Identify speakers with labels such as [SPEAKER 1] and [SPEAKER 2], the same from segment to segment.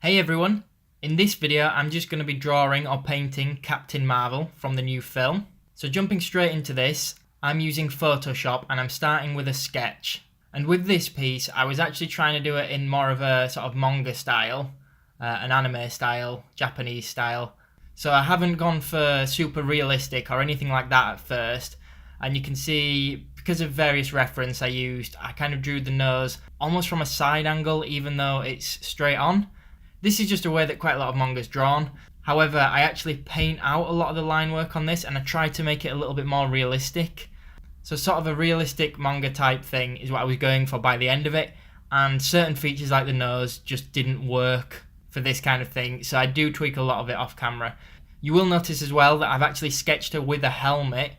[SPEAKER 1] Hey everyone, in this video I'm just going to be drawing or painting Captain Marvel from the new film. So jumping straight into this, I'm using Photoshop and I'm starting with a sketch. And with this piece I was actually trying to do it in more of a sort of manga style, an anime style, Japanese style. So I haven't gone for super realistic or anything like that at first. And you can see, because of various reference I used, I kind of drew the nose almost from a side angle even though it's straight on. This is just a way that quite a lot of manga's drawn. However, I actually paint out a lot of the line work on this and I try to make it a little bit more realistic. So sort of a realistic manga type thing is what I was going for by the end of it, and certain features like the nose just didn't work for this kind of thing, so I do tweak a lot of it off camera. You will notice as well that I've actually sketched her with a helmet.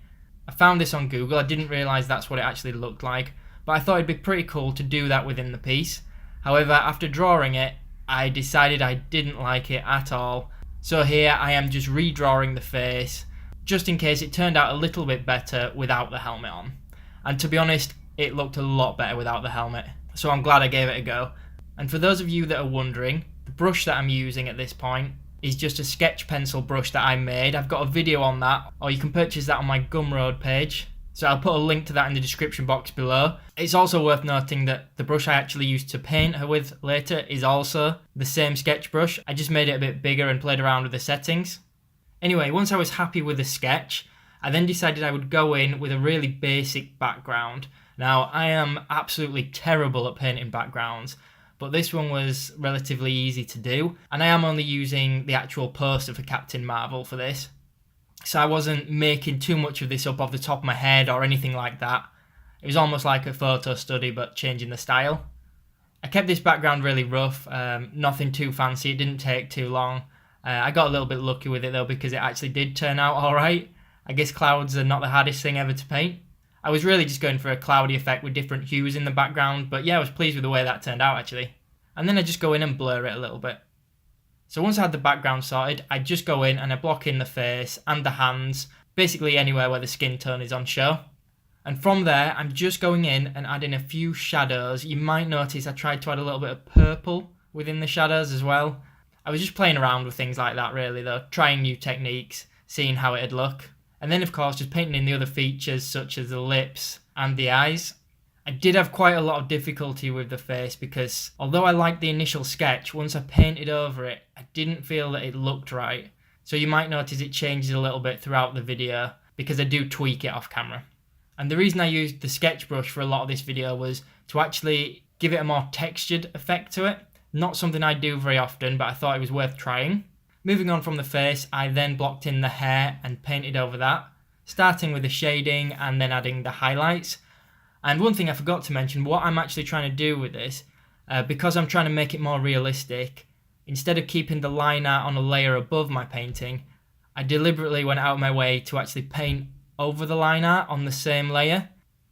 [SPEAKER 1] I found this on Google, I didn't realise that's what it actually looked like, but I thought it'd be pretty cool to do that within the piece. However, after drawing it, I decided I didn't like it at all. So here I am just redrawing the face, just in case it turned out a little bit better without the helmet on. And to be honest, it looked a lot better without the helmet, so I'm glad I gave it a go. And for those of you that are wondering, the brush that I'm using at this point is just a sketch pencil brush that I made. I've got a video on that, or you can purchase that on my Gumroad page. So I'll put a link to that in the description box below. It's also worth noting that the brush I actually used to paint her with later is also the same sketch brush. I just made it a bit bigger and played around with the settings. Anyway, once I was happy with the sketch, I then decided I would go in with a really basic background. Now, I am absolutely terrible at painting backgrounds, but this one was relatively easy to do, and I am only using the actual poster for Captain Marvel for this. So I wasn't making too much of this up off the top of my head or anything like that. It was almost like a photo study but changing the style. I kept this background really rough, nothing too fancy, it didn't take too long. I got a little bit lucky with it though because it actually did turn out alright. I guess clouds are not the hardest thing ever to paint. I was really just going for a cloudy effect with different hues in the background, but yeah, I was pleased with the way that turned out actually. And then I just go in and blur it a little bit. So once I had the background sorted, I just go in and I block in the face and the hands, basically anywhere where the skin tone is on show. And from there, I'm just going in and adding a few shadows. You might notice I tried to add a little bit of purple within the shadows as well. I was just playing around with things like that really though, trying new techniques, seeing how it'd look. And then of course just painting in the other features such as the lips and the eyes. I did have quite a lot of difficulty with the face because although I liked the initial sketch, once I painted over it, I didn't feel that it looked right. So you might notice it changes a little bit throughout the video because I do tweak it off camera. And the reason I used the sketch brush for a lot of this video was to actually give it a more textured effect to it. Not something I do very often, but I thought it was worth trying. Moving on from the face, I then blocked in the hair and painted over that, starting with the shading and then adding the highlights. And one thing I forgot to mention, what I'm actually trying to do with this, because I'm trying to make it more realistic, instead of keeping the line art on a layer above my painting, I deliberately went out of my way to actually paint over the line art on the same layer.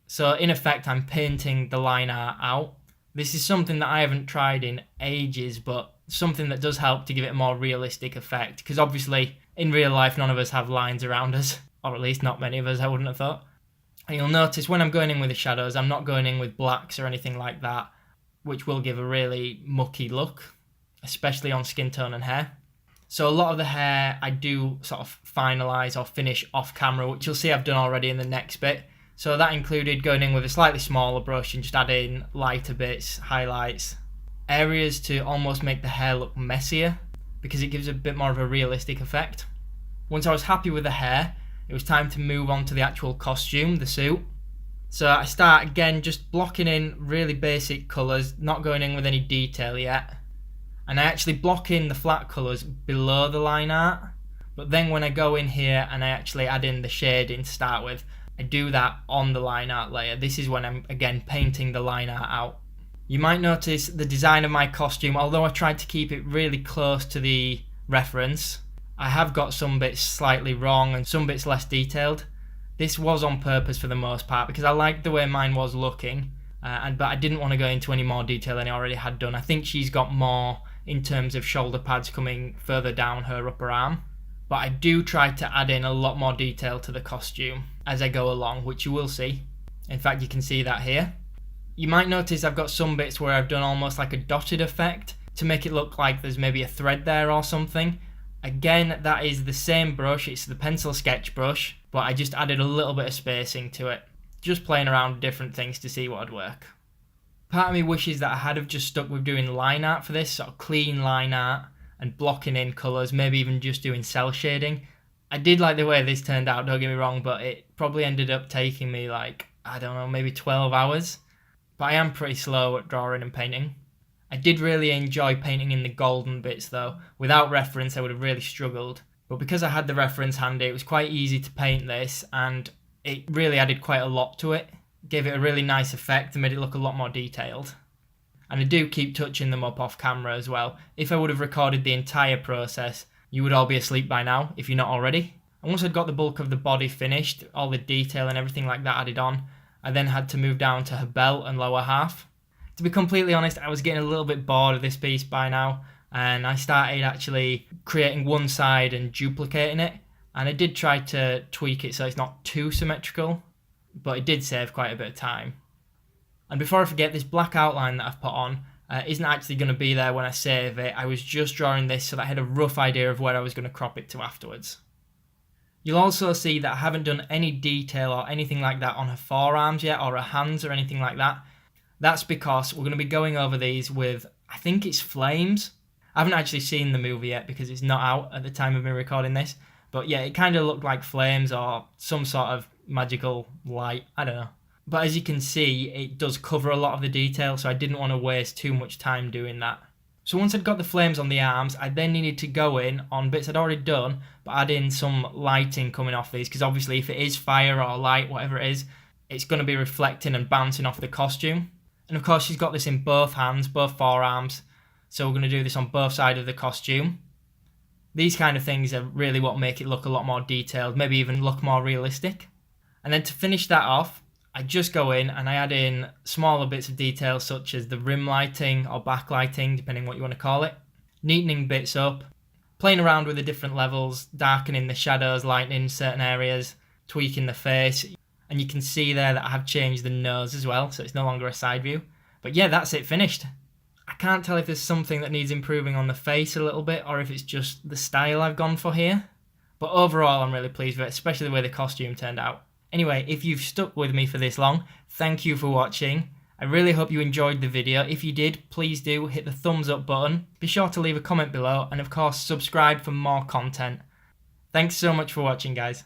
[SPEAKER 1] So in effect, I'm painting the line art out. This is something that I haven't tried in ages, but something that does help to give it a more realistic effect, because obviously in real life none of us have lines around us, or at least not many of us, I wouldn't have thought. And you'll notice when I'm going in with the shadows, I'm not going in with blacks or anything like that, which will give a really mucky look, especially on skin tone and hair. So a lot of the hair I do sort of finalise or finish off camera, which you'll see I've done already in the next bit. So that included going in with a slightly smaller brush and just adding lighter bits, highlights, areas to almost make the hair look messier because it gives a bit more of a realistic effect. Once I was happy with the hair, it was time to move on to the actual costume, the suit. So I start again just blocking in really basic colours, not going in with any detail yet. And I actually block in the flat colours below the line art. But then when I go in here and I actually add in the shading to start with, I do that on the line art layer. This is when I'm again painting the line art out. You might notice the design of my costume, although I tried to keep it really close to the reference, I have got some bits slightly wrong and some bits less detailed. This was on purpose for the most part because I liked the way mine was looking, but I didn't want to go into any more detail than I already had done. I think she's got more in terms of shoulder pads coming further down her upper arm, but I do try to add in a lot more detail to the costume as I go along, which you will see. In fact, you can see that here. You might notice I've got some bits where I've done almost like a dotted effect. to make it look like there's maybe a thread there or something. Again, that is the same brush, it's the pencil sketch brush, but I just added a little bit of spacing to it. Just playing around with different things to see what would work. Part of me wishes that I had have just stuck with doing line art for this, sort of clean line art, and blocking in colours, maybe even just doing cell shading. I did like the way this turned out, don't get me wrong, but it probably ended up taking me like, I don't know, maybe 12 hours. But I am pretty slow at drawing and painting. I did really enjoy painting in the golden bits though. Without reference I would have really struggled. But because I had the reference handy, it was quite easy to paint this, and it really added quite a lot to it. Gave it a really nice effect and made it look a lot more detailed. And I do keep touching them up off camera as well. If I would have recorded the entire process, you would all be asleep by now, if you're not already. And once I'd got the bulk of the body finished, all the detail and everything like that added on, I then had to move down to her belt and lower half. To be completely honest, I was getting a little bit bored of this piece by now, and I started actually creating one side and duplicating it, and I did try to tweak it so it's not too symmetrical, but it did save quite a bit of time. And before I forget, this black outline that I've put on isn't actually going to be there when I save it. I was just drawing this so that I had a rough idea of where I was going to crop it to afterwards. You'll also see that I haven't done any detail or anything like that on her forearms yet, or her hands or anything like that. That's because we're going to be going over these with, I think it's flames. I haven't actually seen the movie yet because it's not out at the time of me recording this. But yeah, it kind of looked like flames or some sort of magical light, I don't know. But as you can see, it does cover a lot of the detail, so I didn't want to waste too much time doing that. So once I'd got the flames on the arms, I then needed to go in on bits I'd already done, but add in some lighting coming off these, because obviously if it is fire or light, whatever it is, it's going to be reflecting and bouncing off the costume. And of course she's got this in both hands, both forearms, so we're going to do this on both sides of the costume. These kind of things are really what make it look a lot more detailed, maybe even look more realistic. And then to finish that off, I just go in and I add in smaller bits of detail such as the rim lighting or backlighting, depending what you want to call it, neatening bits up, playing around with the different levels, darkening the shadows, lightening certain areas, tweaking the face. And you can see there that I have changed the nose as well, so it's no longer a side view. But yeah, that's it finished. I can't tell if there's something that needs improving on the face a little bit, or if it's just the style I've gone for here. But overall, I'm really pleased with it, especially the way the costume turned out. Anyway, if you've stuck with me for this long, thank you for watching. I really hope you enjoyed the video. If you did, please do hit the thumbs up button. Be sure to leave a comment below, and of course, subscribe for more content. Thanks so much for watching, guys.